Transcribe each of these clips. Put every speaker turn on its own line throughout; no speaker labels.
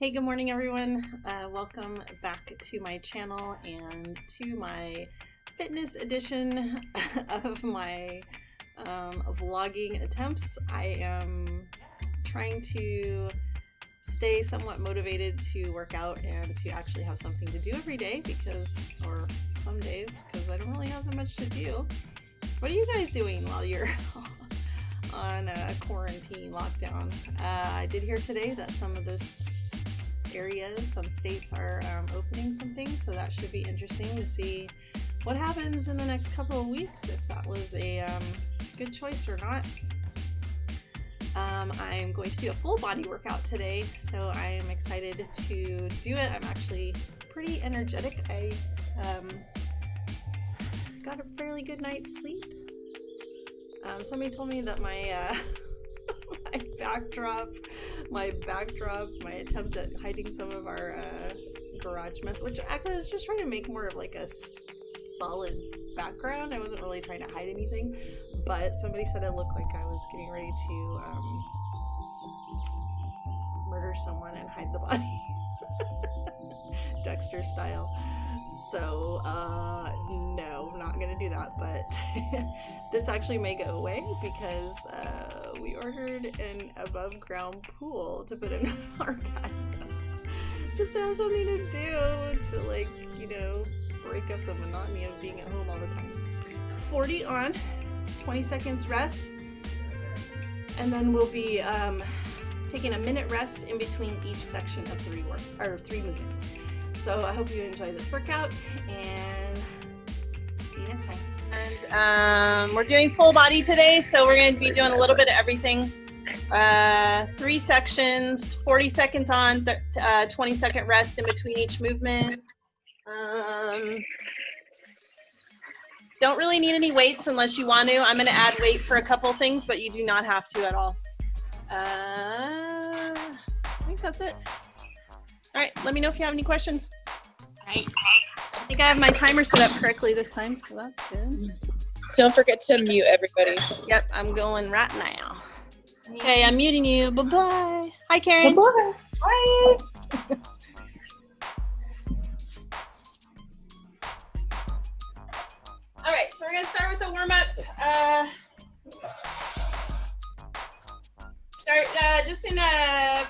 Hey, good morning, everyone. Welcome back to my channel and to my fitness edition of my vlogging attempts. I am trying to stay somewhat motivated to work out and to actually have something to do every day or some days, because I don't really have that much to do. What are you guys doing while you're on a quarantine lockdown? I did hear today that some states are opening some things, so that should be interesting to see what happens in the next couple of weeks, if that was a good choice or not. I'm going to do a full body workout today, so I am excited to do it. I'm actually pretty energetic. I got a fairly good night's sleep. Somebody told me that my my attempt at hiding some of our garage mess, which actually I was just trying to make more of like a solid background. I wasn't really trying to hide anything, but somebody said it looked like I was getting ready to murder someone and hide the body. Dexter style. So no, I'm not gonna do that, but this actually may go away because we ordered an above ground pool to put in our patio, just to have something to do to break up the monotony of being at home all the time. 40 on, 20 seconds rest, and then we'll be taking a minute rest in between each section of three movements. So I hope you enjoy this workout, and see you next time. And we're doing full body today, so we're going to be doing a little bit of everything. 3 sections, 40 seconds on, 20-second rest in between each movement. Don't really need any weights unless you want to. I'm going to add weight for a couple things, but you do not have to at all. I think that's it. All right, let me know if you have any questions. All right. I think I have my timer set up correctly this time, so that's good.
Don't forget to mute everybody.
Yep, I'm going right now. Okay, I'm muting you. Bye-bye. Hi, Karen.
Bye-bye.
Bye. All right, so we're going to start with a warm-up. Start just in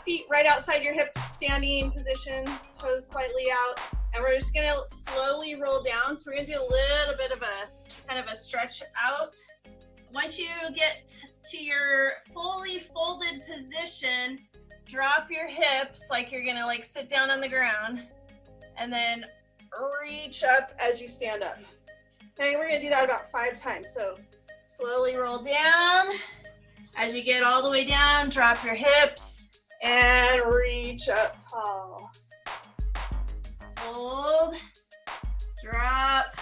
feet right outside your hips, standing position, toes slightly out, and we're just gonna slowly roll down. So we're gonna do a little bit of a kind of a stretch out. Once you get to your fully folded position, drop your hips like you're gonna sit down on the ground, and then reach up as you stand up. Okay, we're gonna do that about 5 times. So slowly roll down. As you get all the way down, drop your hips and reach up tall. Hold, drop,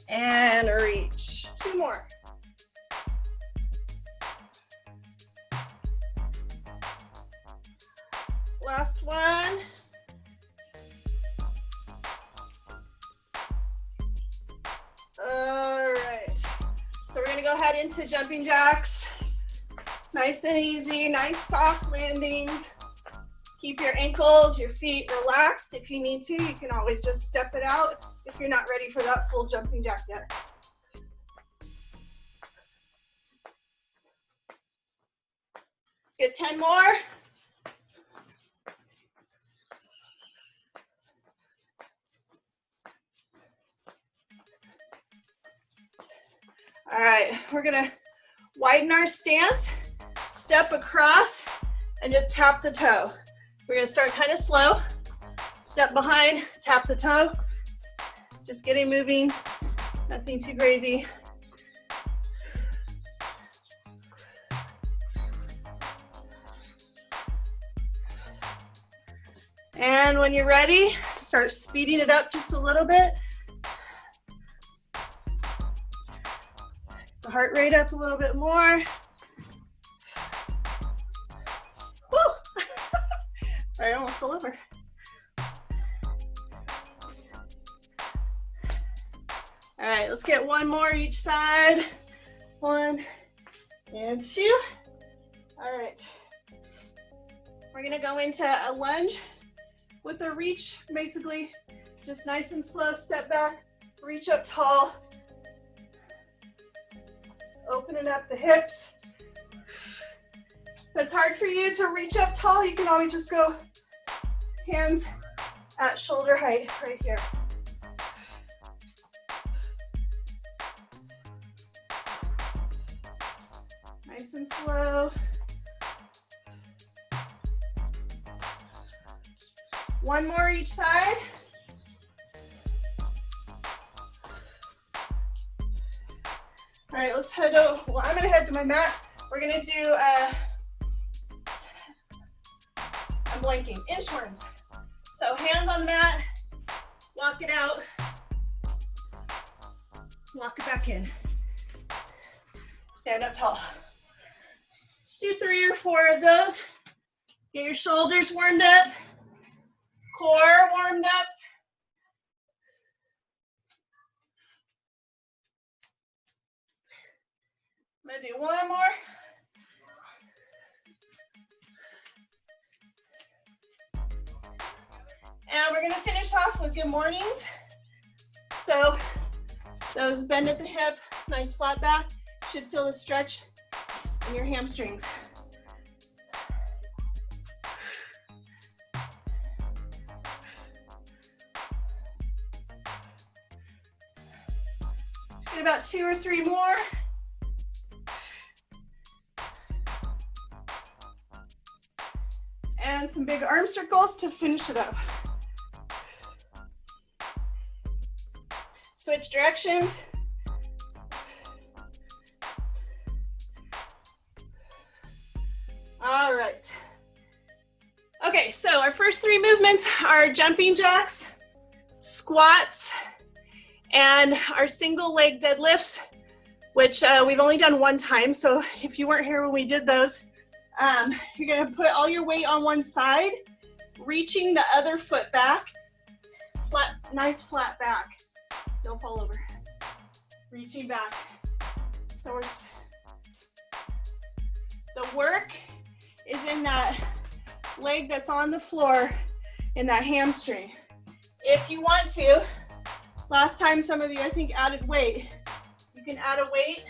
and reach. 2 more. Last one. All right. So we're going to go ahead into jumping jacks. Nice and easy, nice soft landings. Keep your ankles, your feet relaxed. If you need to, you can always just step it out if you're not ready for that full jumping jack yet. Let's get 10 more. All right, we're gonna widen our stance. Step across and just tap the toe. We're gonna start kind of slow. Step behind, tap the toe. Just getting moving, nothing too crazy. And when you're ready, start speeding it up just a little bit. The heart rate up a little bit more. Sorry, I almost fell over. All right, let's get 1 more each side. 1 and 2. All right. We're gonna go into a lunge with a reach, basically just nice and slow, step back, reach up tall, opening up the hips. If it's hard for you to reach up tall, you can always just go hands at shoulder height right here. Nice and slow. One more each side. All right, let's head over. Well, I'm gonna head to my mat. We're gonna do, I'm blanking, inchworms. So hands on the mat, walk it out, walk it back in. Stand up tall. Just do 3 or 4 of those. Get your shoulders warmed up, core warmed up. I'm gonna do one more. And we're gonna finish off with good mornings. So those bend at the hip, nice flat back, should feel the stretch in your hamstrings. Get about 2 or 3 more. And some big arm circles to finish it up. Switch directions. All right. Okay, so our first 3 movements are jumping jacks, squats, and our single leg deadlifts, which we've only done 1 time. So if you weren't here when we did those, you're gonna put all your weight on one side, reaching the other foot back, flat, nice flat back. Don't fall over. Reaching back. So the work is in that leg that's on the floor, in that hamstring. If you want to, last time some of you I think added weight, you can add a weight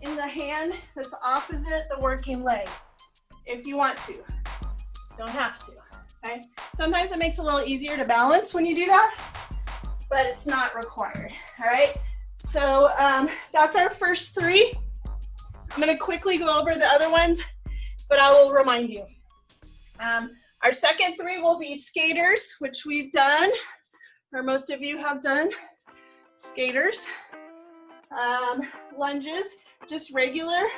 in the hand that's opposite the working leg, if you want to. Don't have to, okay? Sometimes it makes it a little easier to balance when you do that, but it's not required, all right? So that's our first 3. I'm gonna quickly go over the other ones, but I will remind you. Our second 3 will be skaters, which we've done, or most of you have done skaters. Lunges, just regular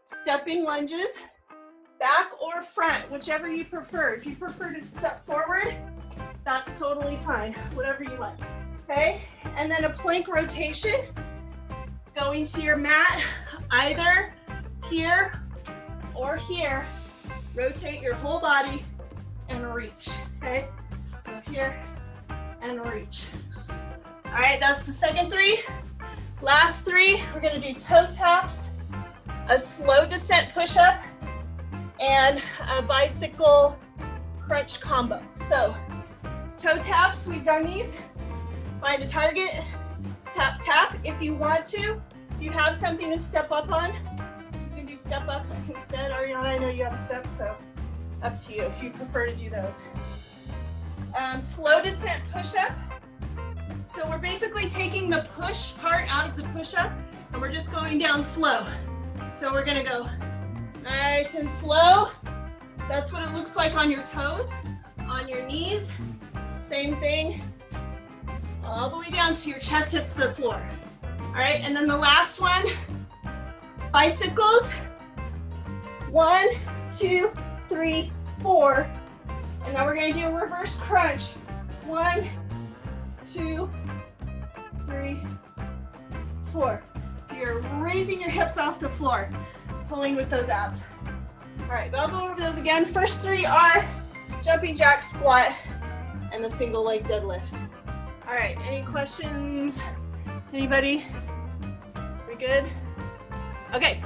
stepping lunges, back or front, whichever you prefer. If you prefer to step forward, that's totally fine, whatever you like, okay? And then a plank rotation, going to your mat, either here or here. Rotate your whole body and reach, okay? So here and reach. All right, that's the second 3. Last 3, we're gonna do toe taps, a slow descent push-up, and a bicycle crunch combo. So toe taps, we've done these. Find a target, tap, tap. If you want to, if you have something to step up on, you can do step ups instead. Ariana, I know you have steps, so up to you if you prefer to do those. Slow descent push-up. So we're basically taking the push part out of the push-up and we're just going down slow. So we're gonna go nice and slow. That's what it looks like on your toes, on your knees. Same thing, all the way down to your chest hits the floor. All right, and then the last one, bicycles. 1, 2, 3, 4. And then we're gonna do a reverse crunch. 1, 2, 3, 4. So you're raising your hips off the floor, pulling with those abs. All right, but I'll go over those again. First 3 are jumping jack, squat, and the single leg deadlift. All right, any questions? Anybody? We good? Okay,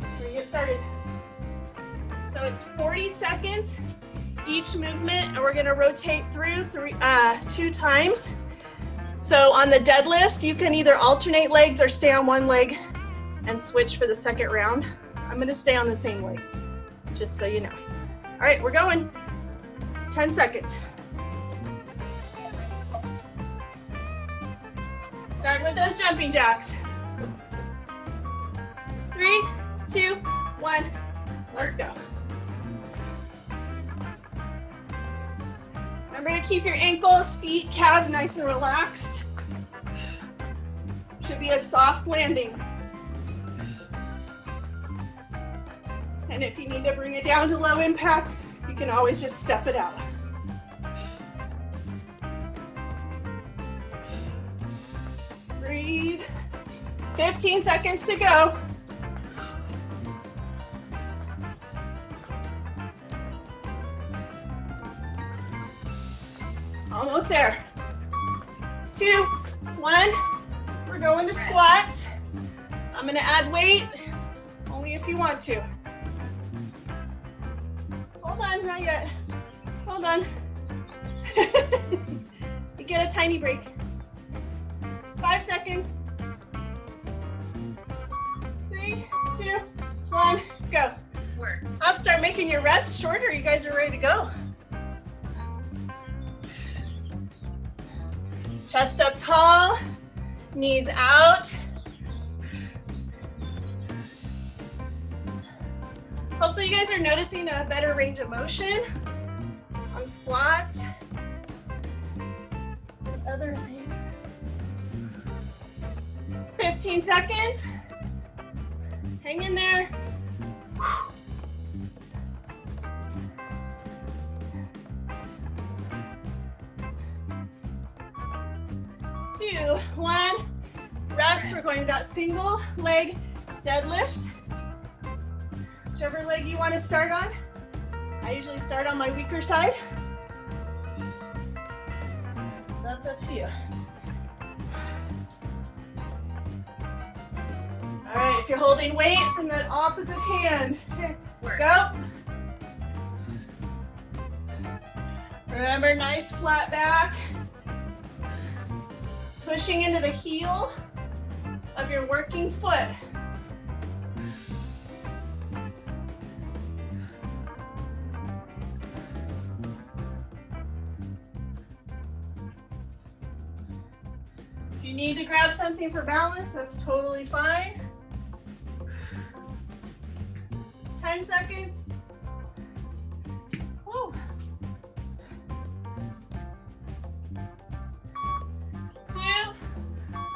we're gonna get started. So it's 40 seconds each movement, and we're gonna rotate through 2 times. So on the deadlifts, you can either alternate legs or stay on one leg and switch for the second round. I'm gonna stay on the same leg, just so you know. All right, we're going. 10 seconds. Start with those jumping jacks. 3, 2, 1, let's go. Remember to keep your ankles, feet, calves nice and relaxed. Should be a soft landing. And if you need to bring it down to low impact, you can always just step it out. Breathe. 15 seconds to go. Almost there. 2, 1. We're going to squats. I'm going to add weight, only if you want to. Hold on, not yet. Hold on. You get a tiny break. 5 seconds. 3, 2, 1, go.
Work.
I'll start making your rest shorter. You guys are ready to go. Chest up tall, knees out. Hopefully you guys are noticing a better range of motion on squats. Other things. 15 seconds. Hang in there. 2, 1. Rest. We're going to that single leg deadlift. Whichever leg you want to start on. I usually start on my weaker side. That's up to you. All right, if you're holding weights in that opposite hand, go. Remember, nice flat back. Pushing into the heel of your working foot. If you need to grab something for balance, that's totally fine. 10 seconds. Woo. 2,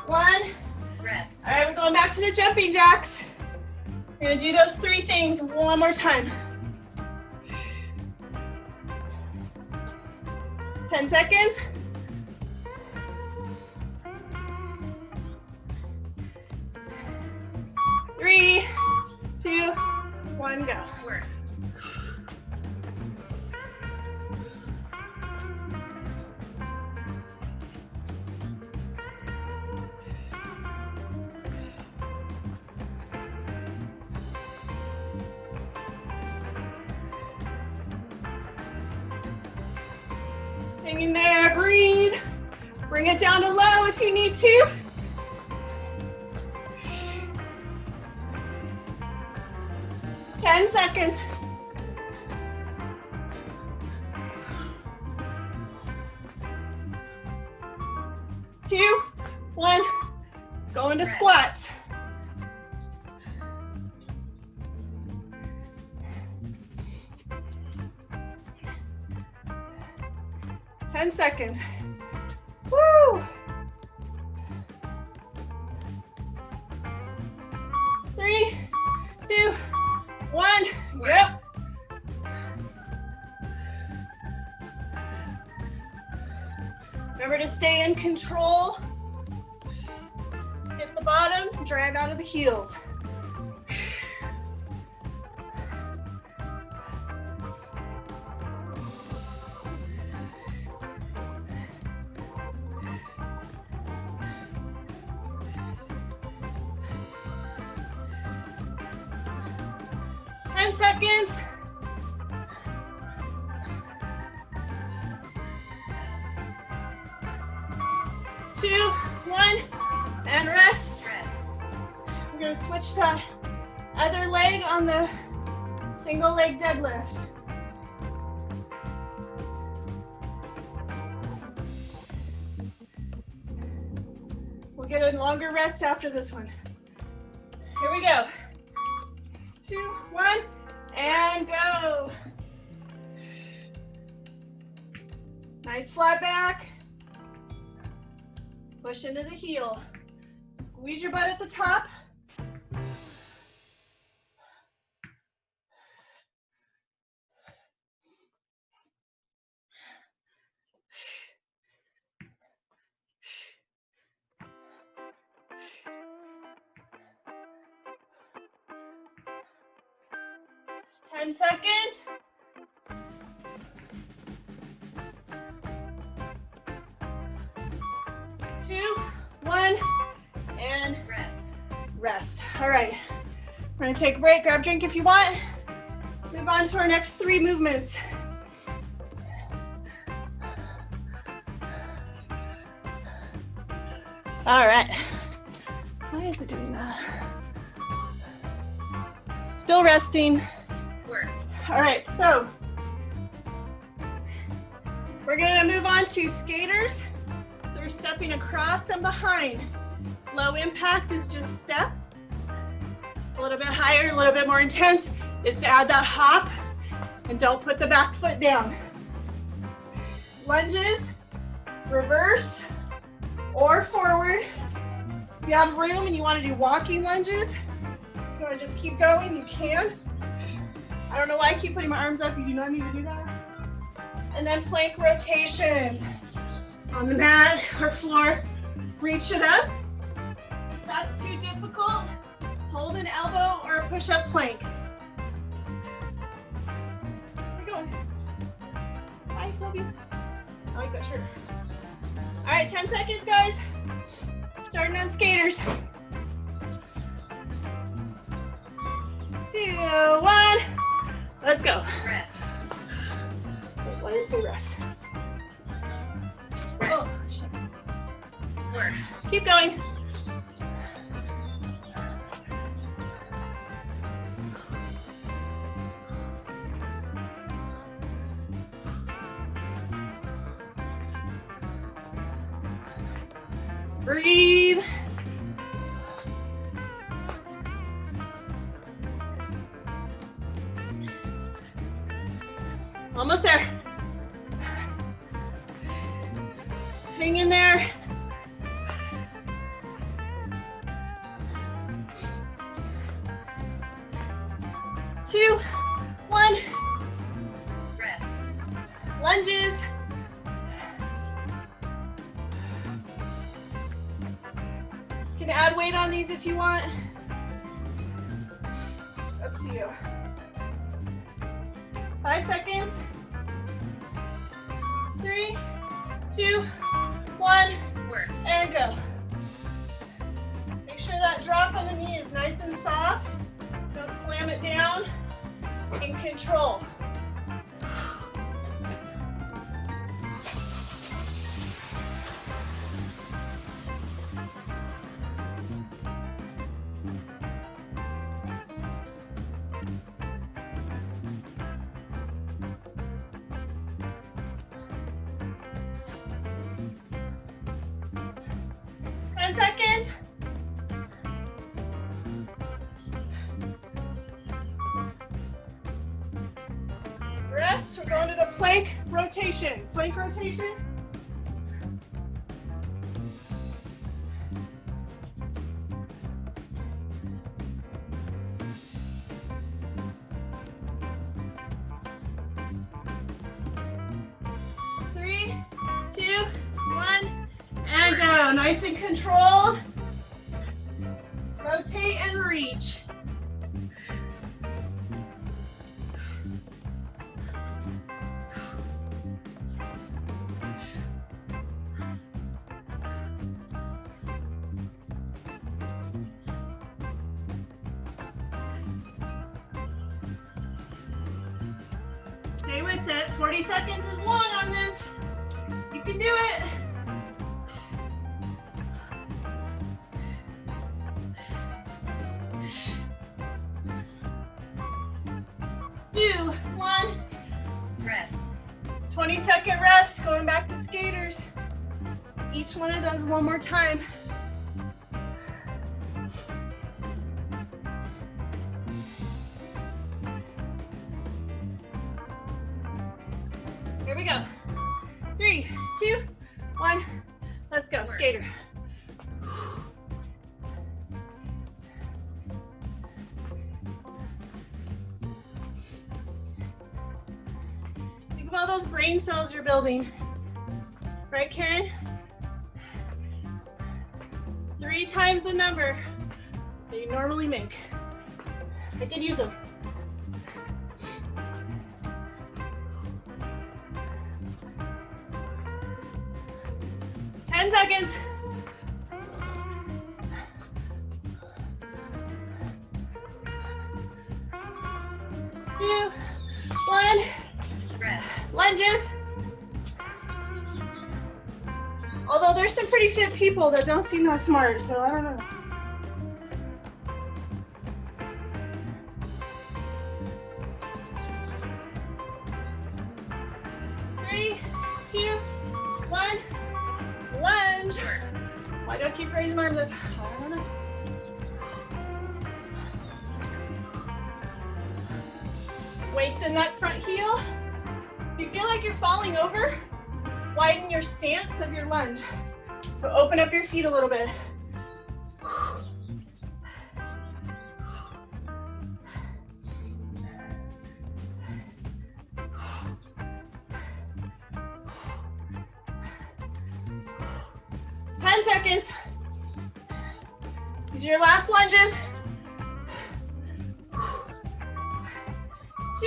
1.
Rest.
All right, we're going back to the jumping jacks. We're gonna do those 3 things one more time. 10 seconds. 3, 2, 1, go.
Work.
Hang in there, breathe. Bring it down to low if you need to. 10 seconds. 2, 1. Go into squats. Ten seconds. Woo! 3, 2, 1. Go. Remember to stay in control. Hit the bottom, drag out of the heels. Seconds. 2, 1, and rest. We're gonna switch to other leg on the single leg deadlift. We'll get a longer rest after this one. Here we go. 2, 1, and go. Nice flat back. Push into the heel. Squeeze your butt at the top. Ten seconds. Two, one, and rest. All right, we're gonna take a break, grab a drink if you want. Move on to our next 3 movements. All right, why is it doing that? Still resting. All right, so we're gonna move on to skaters. So we're stepping across and behind. Low impact is just step. A little bit higher, a little bit more intense is to add that hop, and don't put the back foot down. Lunges, reverse or forward. If you have room and you want to do walking lunges, you want to just keep going, you can. I don't know why I keep putting my arms up. You do not need to do that. And then plank rotations on the mat or floor. Reach it up. If that's too difficult, hold an elbow or a push-up plank. Where are we going? Bye, love you. I like that shirt. All right, 10 seconds, guys. Starting on skaters. 2, 1. Let's go.
Rest.
Wait, why did it say rest?
Rest.
Oh,
Work.
keep going. Breathe. Almost there. Hang in there. Two, 1.
Rest.
Lunges. You can add weight on these if you want. Up to you. 5 seconds. 3, 2, 1,
Work.
and go. Make sure that drop on the knee is nice and soft. Don't slam it down. In control. Seconds. Rest. We're going to the plank rotation. Plank rotation. Three, 2, 1. And go, nice and controlled. Rotate and reach. Stay with it. 40 seconds is long on this. You can do it. 20-second rest, going back to skaters. Each one of those one more time. Here we go. 3, 2, 1. Let's go, skater. Think of all those brain cells you're building. Right, Karen? 3 times the number that you normally make. I could use them. Seconds. 2, 1.
Rest.
Lunges. Although there's some pretty fit people that don't seem that smart, so I don't know. Three, 2, 1. Lunge. Why do I keep raising my arms up? I don't know. Weights in that front heel. If you feel like you're falling over, widen your stance of your lunge. So open up your feet a little bit. 10 seconds. These are your last lunges. 2,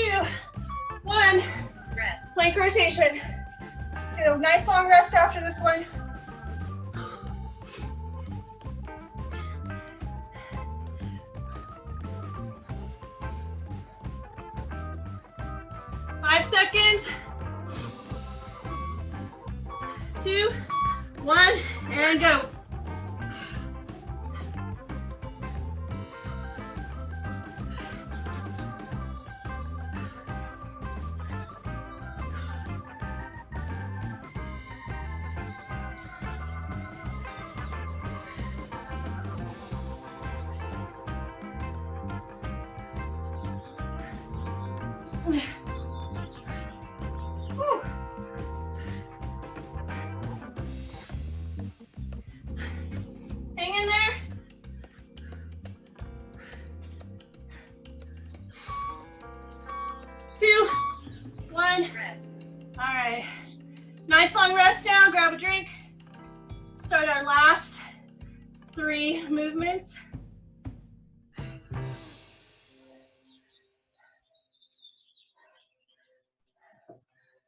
1.
Rest.
Plank rotation. Get a nice long rest after this one. Five seconds. 2, 1, and go. Hang in there. Two, 1.
Rest.
All right. Nice long rest now. Grab a drink. Start our last 3 movements.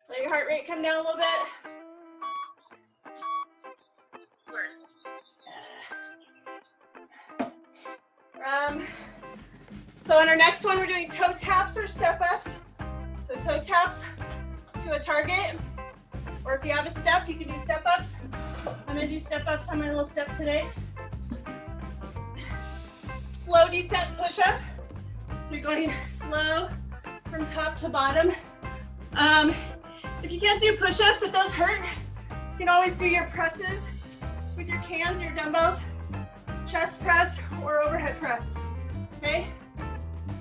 Let your heart rate come down a little bit.
Work.
So on our next one, we're doing toe taps or step ups. So toe taps to a target, or if you have a step, you can do step ups. I'm gonna do step ups on my little step today. Slow descent push up. So you're going slow from top to bottom. If you can't do push ups, if those hurt, you can always do your presses with your cans, your dumbbells, chest press or overhead press. Okay?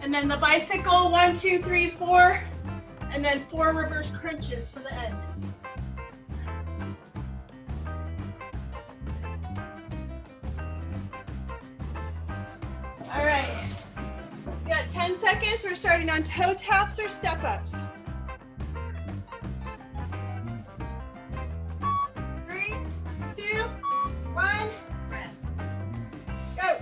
And then the bicycle, 1, 2, 3, 4, and then 4 reverse crunches for the end. All right, we got 10 seconds. We're starting on toe taps or step ups. 3, 2, 1,
Rest.
go.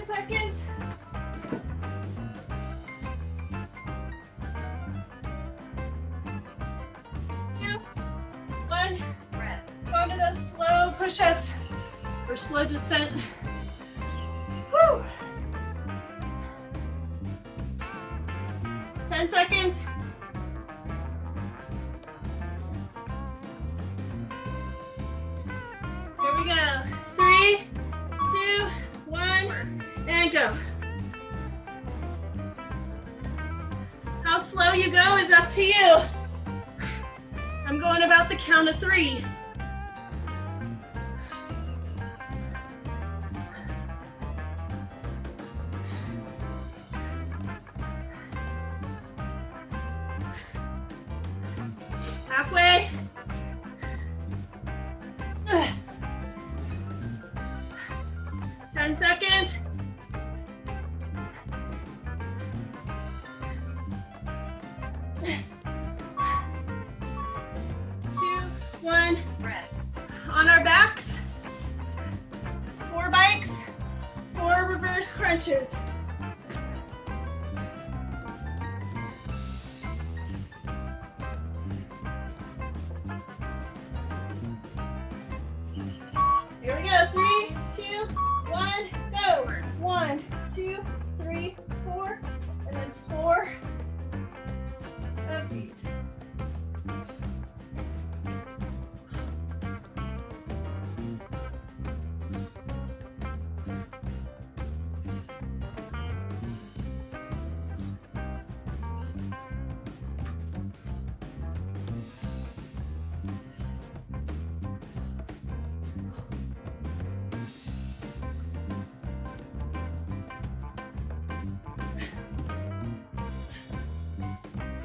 Seconds. 2, push-ups or slow descent. Woo! 10 seconds. Here we go. 3, 2, 1, and go. How slow you go is up to you. I'm going about the count of 3. Halfway. 10 seconds. 2, 1.
Rest.
On our backs. 4 bikes. 4 reverse crunches. Here we go. 3, 2, 1, go. 1, 2, 3, 4, and then 4 of these.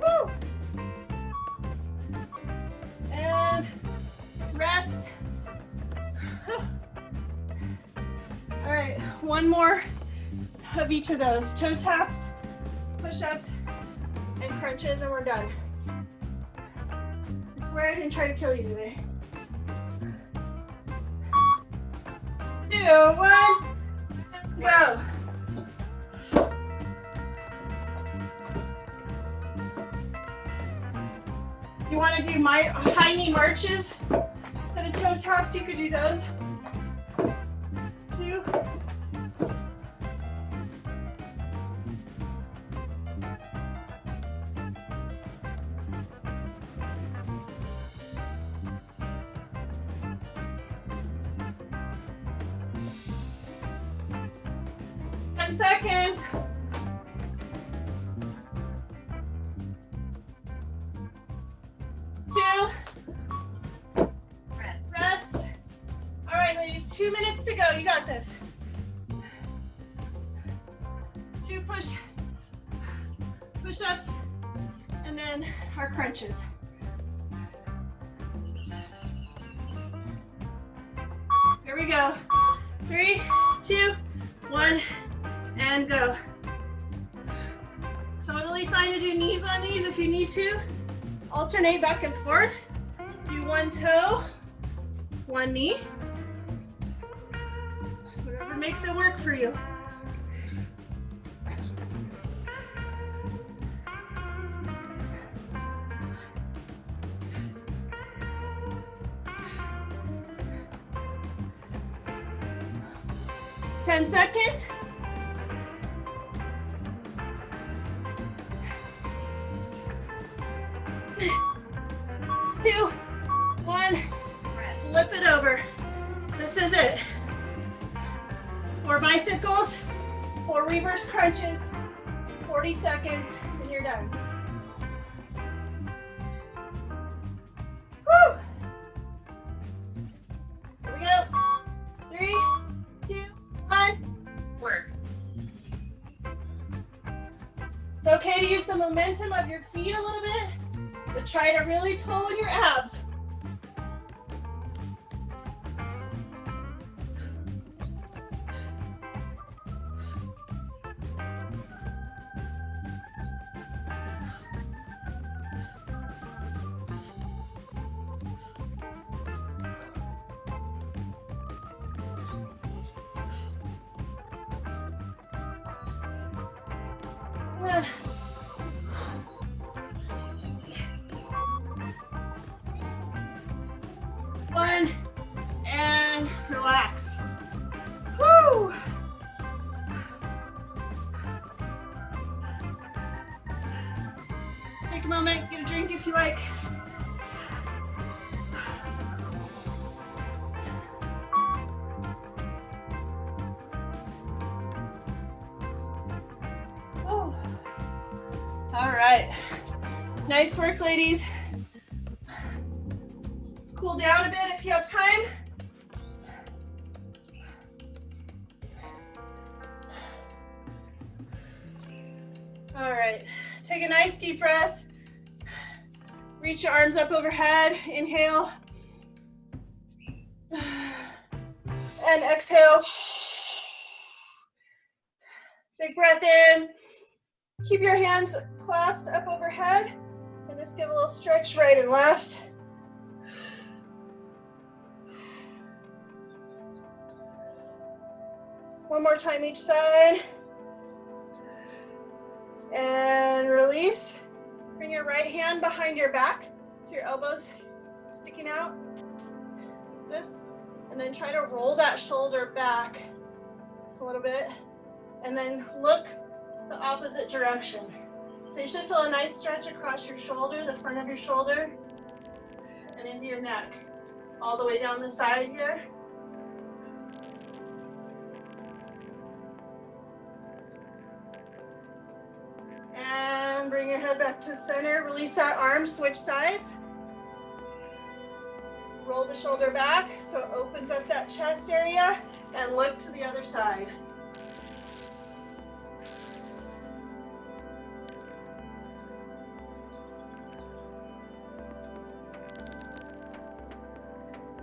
Woo! And rest. All right, one more of each of those. Toe taps, push-ups, and crunches, and we're done. I swear I didn't try to kill you today. 2, 1, go. You want to do my high knee marches instead of toe taps? You could do those. 2. Seconds. 2. Rest. All right, ladies, 2 minutes to go. You got this. 2 push-ups, and then our crunches. Here we go. 3, 2, 1, and go. Totally fine to do knees on these if you need to. Alternate back and forth. Do 1 toe, 1 knee. Whatever makes it work for you. Ten seconds. 2, 1. Flip it over. This is it. 4 bicycles, 4 reverse crunches, 40 seconds, and you're done. Woo! Here we go. 3, 2, 1.
Work.
It's okay to use the momentum of your feet a little bit, but try to really pull in your abs. One, and right. Nice work, ladies. Cool down a bit if you have time. All right, take a nice deep breath. Reach your arms up overhead, inhale. And exhale. Big breath in. Keep your hands clasped up overhead. And just give a little stretch right and left. One more time each side. And release. Bring your right hand behind your back so your elbows sticking out. This. And then try to roll that shoulder back a little bit. And then look the opposite direction. So you should feel a nice stretch across your shoulder, the front of your shoulder, and into your neck. All the way down the side here. And bring your head back to center. Release that arm, switch sides. Roll the shoulder back so it opens up that chest area, and look to the other side.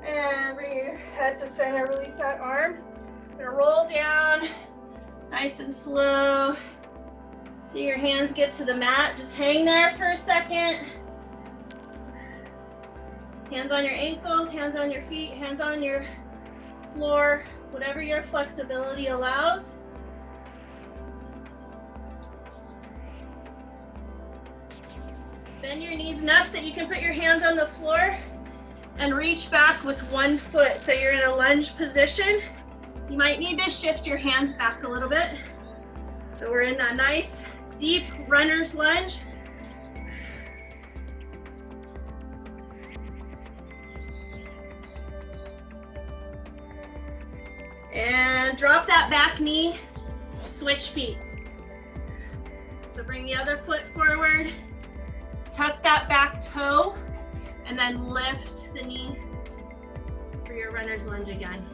And bring your head to center, release that arm. Gonna roll down, nice and slow. So your hands get to the mat, just hang there for a second. Hands on your ankles, hands on your feet, hands on your floor, whatever your flexibility allows. Bend your knees enough that you can put your hands on the floor and reach back with one foot. So you're in a lunge position. You might need to shift your hands back a little bit. So we're in that nice deep runner's lunge. And drop that back knee, switch feet. So bring the other foot forward, tuck that back toe, and then lift the knee for your runner's lunge again.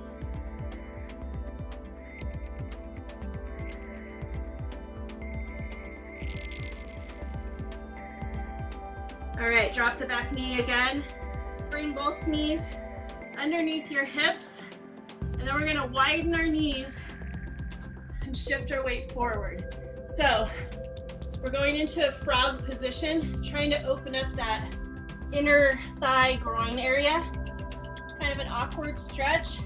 All right, drop the back knee again. Bring both knees underneath your hips. And then we're gonna widen our knees and shift our weight forward. So we're going into a frog position, trying to open up that inner thigh groin area. Kind of an awkward stretch.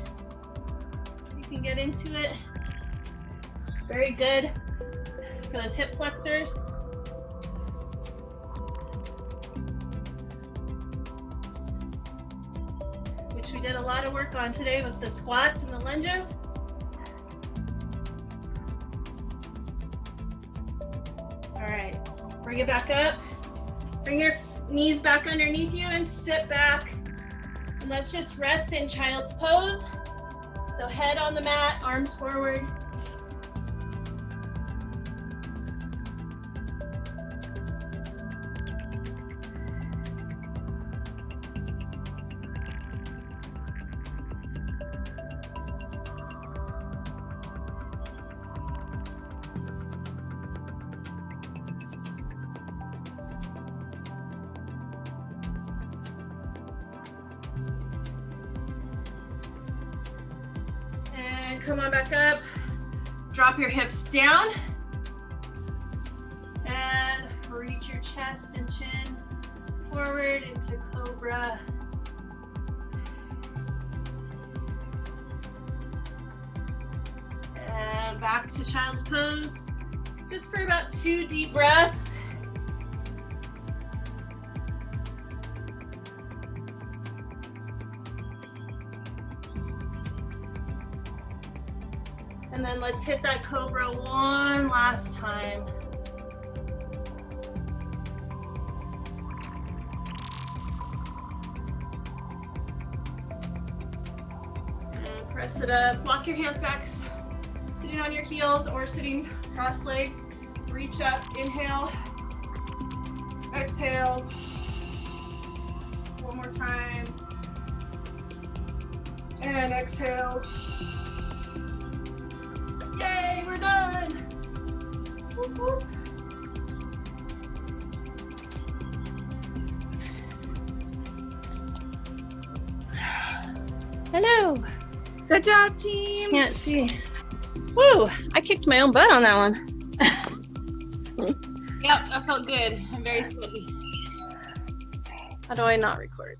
You can get into it. Very good for those hip flexors. We did a lot of work on today with the squats and the lunges. All right, bring it back up. Bring your knees back underneath you and sit back. And let's just rest in child's pose. So head on the mat, arms forward. Come on back up, drop your hips down, and reach your chest and chin forward into Cobra. And back to child's pose, just for about 2 deep breaths. And then let's hit that Cobra one last time. And press it up. Walk your hands back, sitting on your heels or sitting cross-legged. Reach up, inhale. Exhale. One more time. And exhale. Yay, we're done. Whoop, whoop.
Hello.
Good job, team.
Can't see. Woo! I kicked my own butt on that one.
Yep, that felt good. I'm very sweaty.
How do I not record?